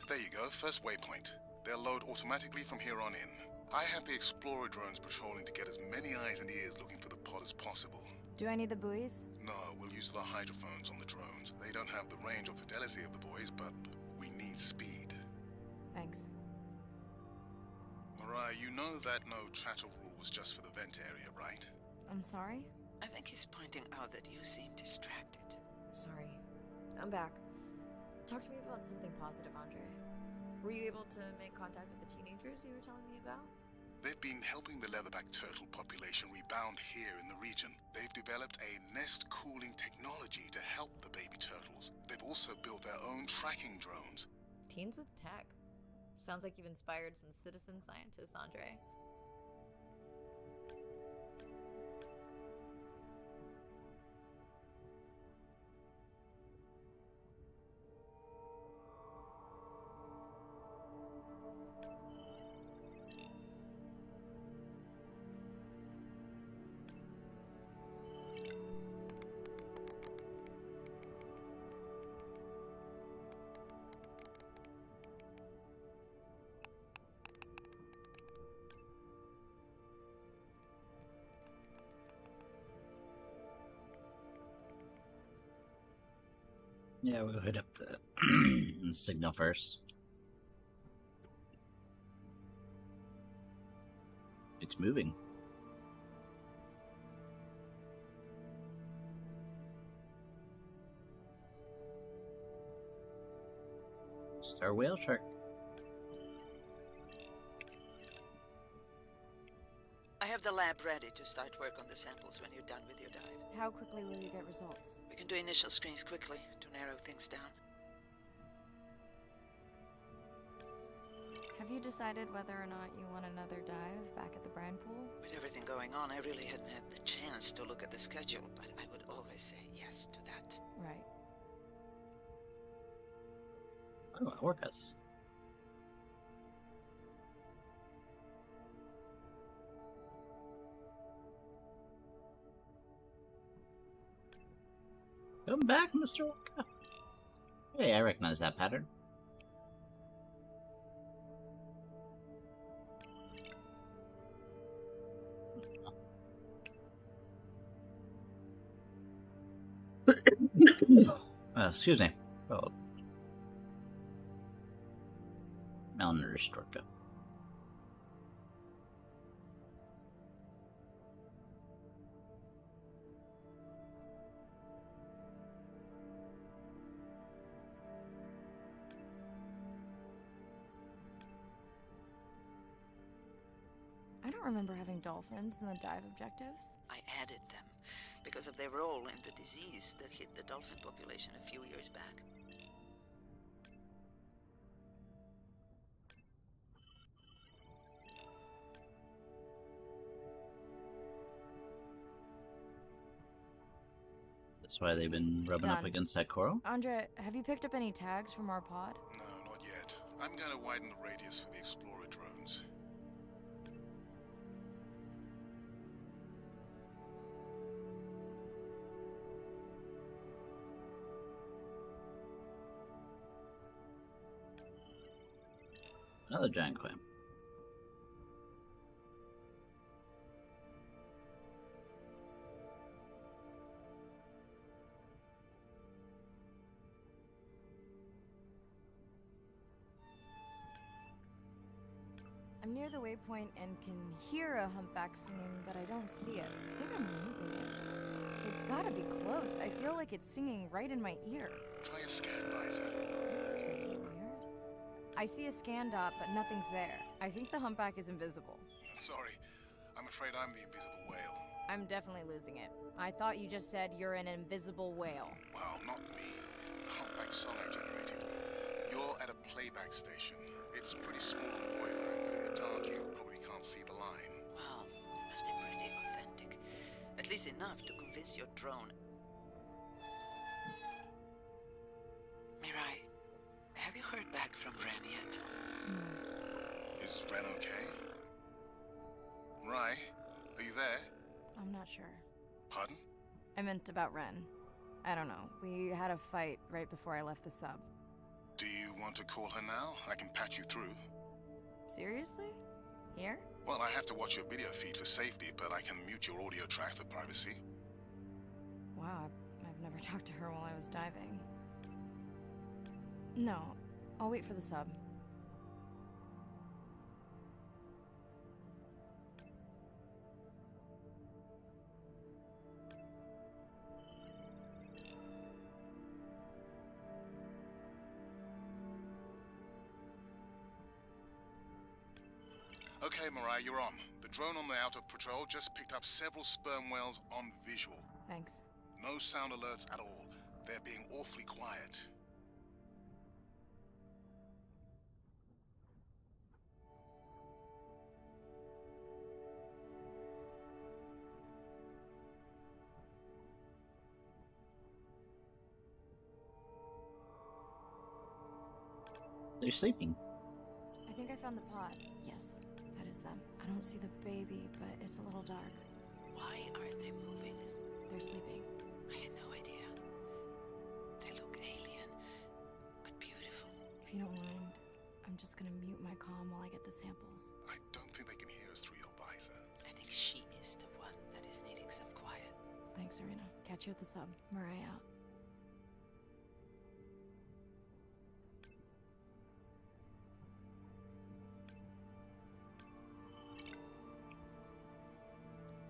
There you go, first waypoint. They'll load automatically from here on in. I have the Explorer drones patrolling to get as many eyes and ears looking for the pod as possible. Do I need the buoys? No, we'll use the hydrophones on the drones. They don't have the range or fidelity of the boys, but we need speed. Thanks. Mariah, you know that no chatter rule was just for the vent area, right? I'm sorry? I think he's pointing out that you seem distracted. Sorry. I'm back. Talk to me about something positive, Andre. Were you able to make contact with the teenagers you were telling me about? They've been helping the leatherback turtle population rebound here in the region. They've developed a nest cooling technology to help the baby turtles. They've also built their own tracking drones. Teens with tech. Sounds like you've inspired some citizen scientists, Andre. Yeah, we'll hit up the signal first. It's moving. It's our whale shark. I have the lab ready to start work on the samples when you're done with your dive. How quickly will you get results? We can do initial screens quickly to narrow things down. Have you decided whether or not you want another dive back at the brine pool? With everything going on, I really hadn't had the chance to look at the schedule, but I would always say yes to that. Right. Oh, orcas. Come back, Mr. Orca. Hey, I recognize that pattern. Excuse me. Oh. Malnourished orca. I don't remember having dolphins in the dive objectives. I added them because of their role in the disease that hit the dolphin population a few years back. That's why they've been rubbing up Done. against that coral. Andre, have you picked up any tags from our pod? No, not yet. I'm going to widen the radius for the Explorer drones. Another giant clam. I'm near the waypoint and can hear a humpback singing, but I don't see it. I think I'm losing it. It's gotta be close. I feel like it's singing right in my ear. Try a scan visor. That's totally weird. I see a scan dot, but nothing's there. I think the humpback is invisible. Sorry, I'm afraid I'm the invisible whale. I'm definitely losing it. I thought you just said you're an invisible whale. Well, not me. The humpback song I generated. You're at a playback station. It's pretty small on the buoy line, but in the dark you probably can't see the line. Wow, it must be pretty authentic. At least enough to convince your drone. Mirai, have you heard back from Ren yet? Is Ren okay? Rai, are you there? I'm not sure. Pardon? I meant about Ren. I don't know. We had a fight right before I left the sub. Do you want to call her now? I can patch you through. Seriously? Here? Well, I have to watch your video feed for safety, but I can mute your audio track for privacy. Wow, I've never talked to her while I was diving. No, I'll wait for the sub. Okay, Mariah, you're on. The drone on the outer patrol just picked up several sperm whales on visual. Thanks. No sound alerts at all. They're being awfully quiet. They're sleeping. I think I found the pod. Yes, that is them. I don't see the baby, but it's a little dark. Why aren't they moving? They're sleeping. I had no idea. They look alien, but beautiful. If you don't mind, I'm just gonna mute my comm while I get the samples. I don't think they can hear us through your visor. I think she is the one that is needing some quiet. Thanks, Irina. Catch you at the sub. Mariah out.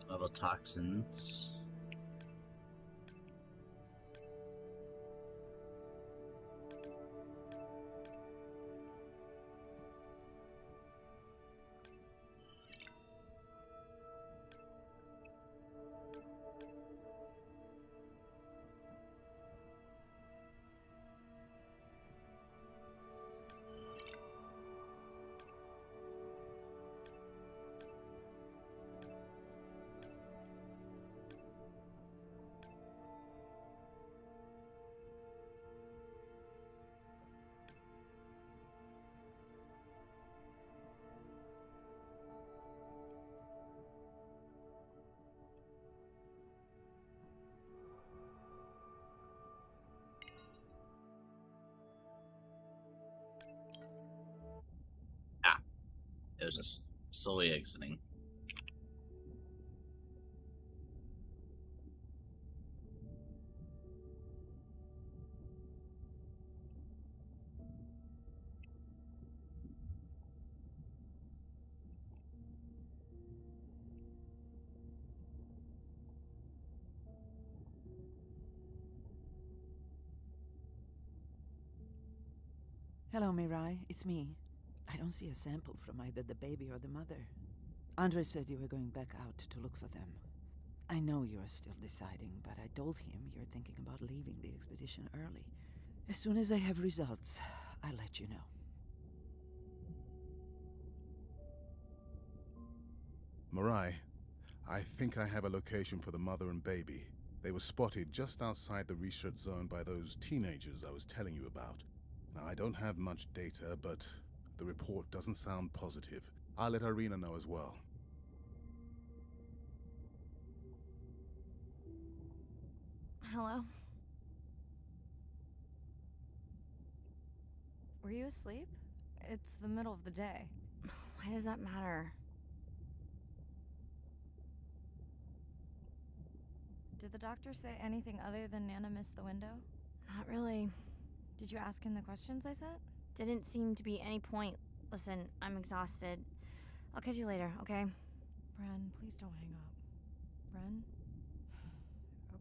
Level toxins. It was just slowly exiting. Hello, Mirai. It's me. I don't see a sample from either the baby or the mother. Andre said you were going back out to look for them. I know you are still deciding, but I told him you're thinking about leaving the expedition early. As soon as I have results, I'll let you know. Mariah, I think I have a location for the mother and baby. They were spotted just outside the research zone by those teenagers I was telling you about. Now, I don't have much data, but the report doesn't sound positive. I'll let Irina know as well. Hello? Were you asleep? It's the middle of the day. Why does that matter? Did the doctor say anything other than Nana missed the window? Not really. Did you ask him the questions I said? Didn't seem to be any point. Listen, I'm exhausted. I'll catch you later, okay? Bren, please don't hang up. Bren?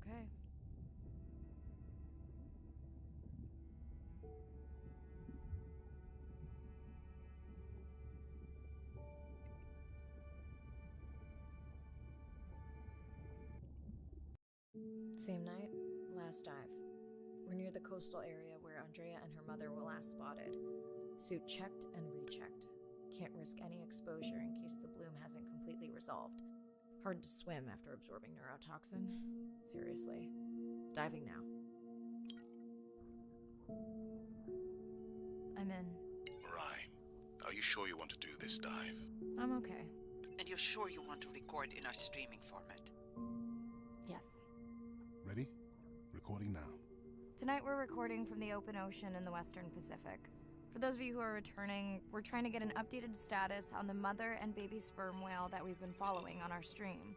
Okay. Same night, last dive. We're near the coastal area where Andrea and her mother were last spotted. Suit checked and rechecked. Can't risk any exposure in case the bloom hasn't completely resolved. Hard to swim after absorbing neurotoxin. Seriously. Diving now. I'm in. Mariah, are you sure you want to do this dive? I'm okay. And you're sure you want to record in our streaming format? Yes. Ready? Recording now. Tonight we're recording from the open ocean in the Western Pacific. For those of you who are returning, we're trying to get an updated status on the mother and baby sperm whale that we've been following on our stream.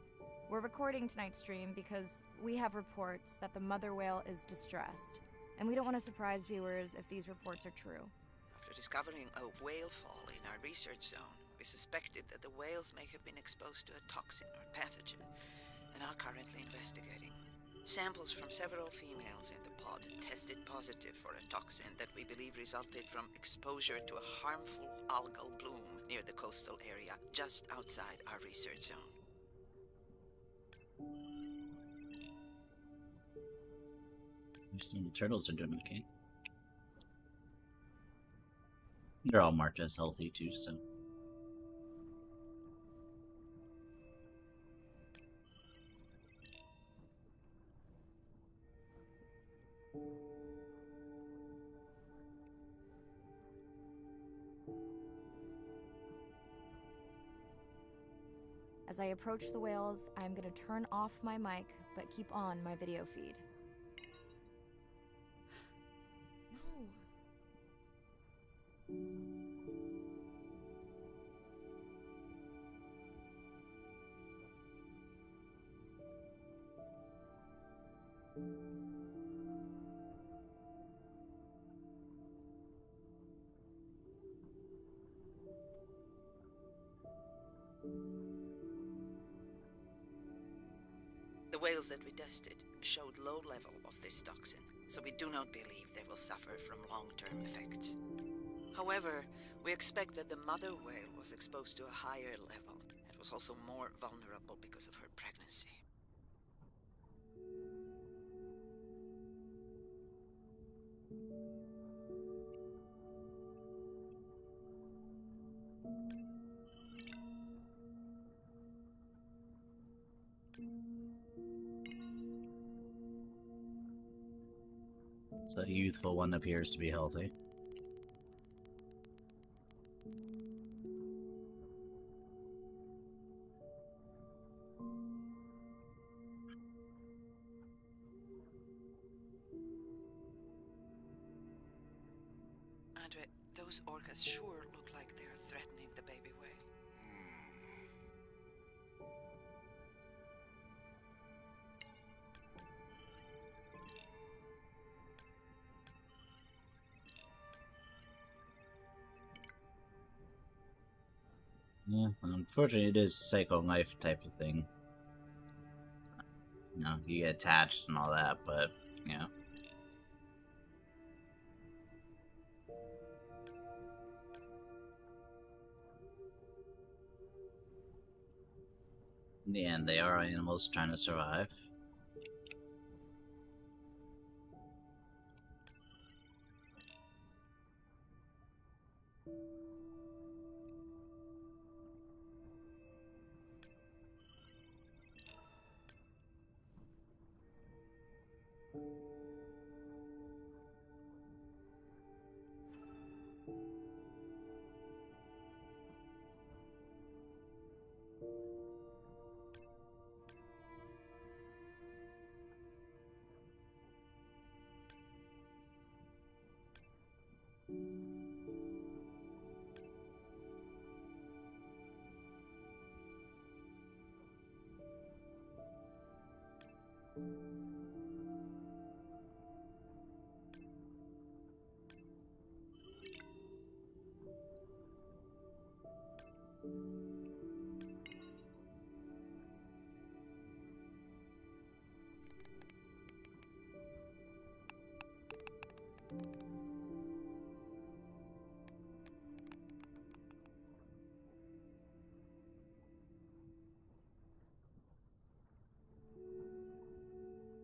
We're recording tonight's stream because we have reports that the mother whale is distressed, and we don't want to surprise viewers if these reports are true. After discovering a whale fall in our research zone, we suspected that the whales may have been exposed to a toxin or pathogen, and are currently investigating. Samples from several females in the pod tested positive for a toxin that we believe resulted from exposure to a harmful algal bloom near the coastal area just outside our research zone. Some turtles are doing okay. They're all marked as healthy too, so. As I approach the whales, I'm gonna turn off my mic, but keep on my video feed. No. The whales that we tested showed low level of this toxin, so we do not believe they will suffer from long-term effects. However, we expect that the mother whale was exposed to a higher level and was also more vulnerable because of her pregnancy. So the youthful one appears to be healthy. Andre, those orcas sure look like they are threatening the baby whale. Yeah, unfortunately, it is psycho life type of thing. You know, you get attached and all that, but you know. In the end, they are animals trying to survive.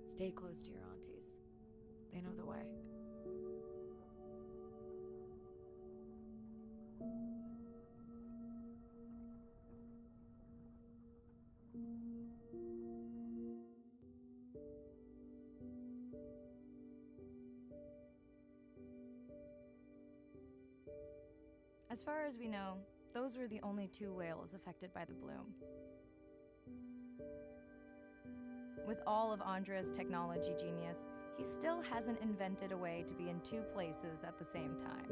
Stay close to your aunties. They know the way. As far as we know, those were the only 2 whales affected by the bloom. With all of Andrea's technology genius, he still hasn't invented a way to be in 2 places at the same time.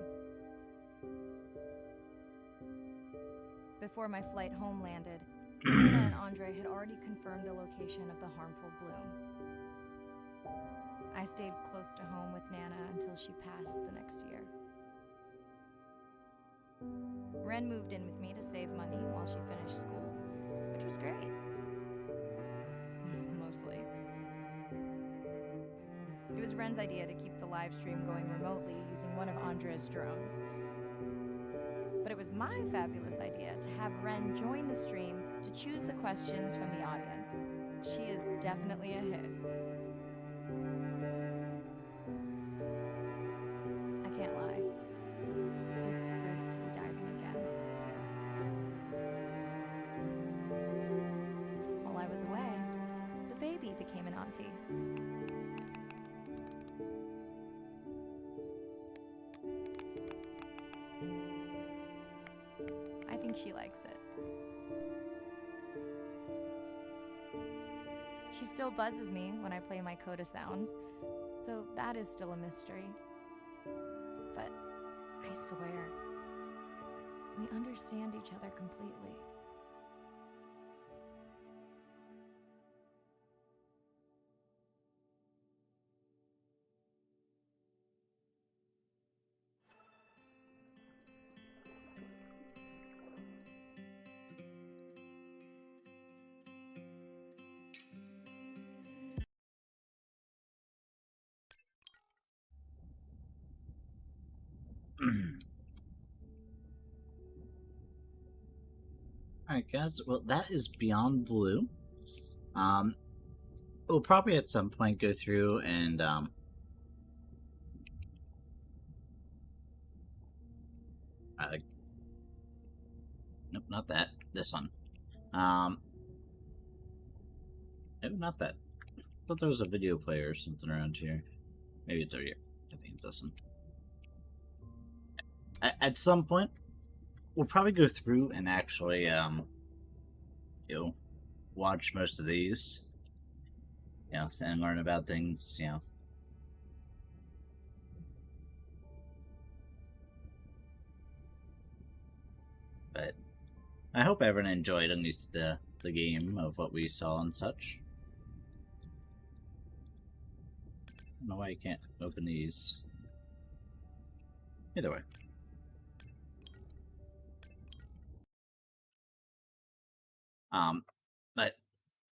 Before my flight home landed, Nana and Andre had already confirmed the location of the harmful bloom. I stayed close to home with Nana until she passed the next year. Ren moved in with me to save money while she finished school, which was great. Mostly. It was Ren's idea to keep the live stream going remotely using one of Andrea's drones. But it was my fabulous idea to have Ren join the stream to choose the questions from the audience. She is definitely a hit. I can't lie. It's great to be diving again. While I was away, the baby became an auntie. I think she likes it. She still buzzes me when I play my coda sounds, so that is still a mystery. But I swear, we understand each other completely. Alright, guys. Well, that is Beyond Blue. We'll probably at some point go through and nope, not that. This one. No, not that. I thought there was a video player or something around here. Maybe it's over here. I think it's this one. At some point, we'll probably go through and actually, watch most of these. And learn about things, But I hope everyone enjoyed at least the game of what we saw and such. I don't know why you can't open these. Either way. But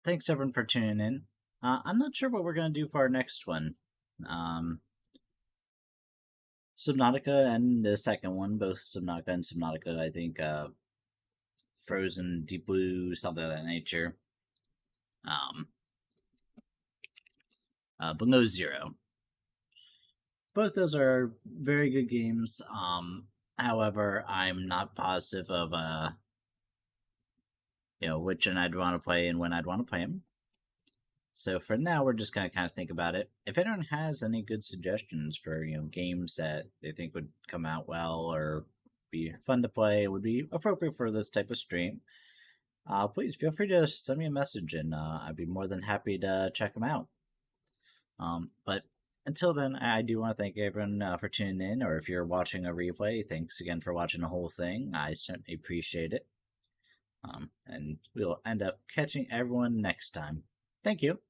thanks everyone for tuning in. I'm not sure what we're gonna do for our next one. Subnautica and the second one, both Subnautica and Subnautica, I think, Frozen, Deep Blue, something of that nature. Below Zero. Both those are very good games. However, I'm not positive of, which one I'd want to play and when I'd want to play them. So for now, we're just going to kind of think about it. If anyone has any good suggestions for, games that they think would come out well or be fun to play, would be appropriate for this type of stream, please feel free to send me a message and I'd be more than happy to check them out. But until then, I do want to thank everyone for tuning in, or if you're watching a replay, thanks again for watching the whole thing. I certainly appreciate it. And we'll end up catching everyone next time. Thank you.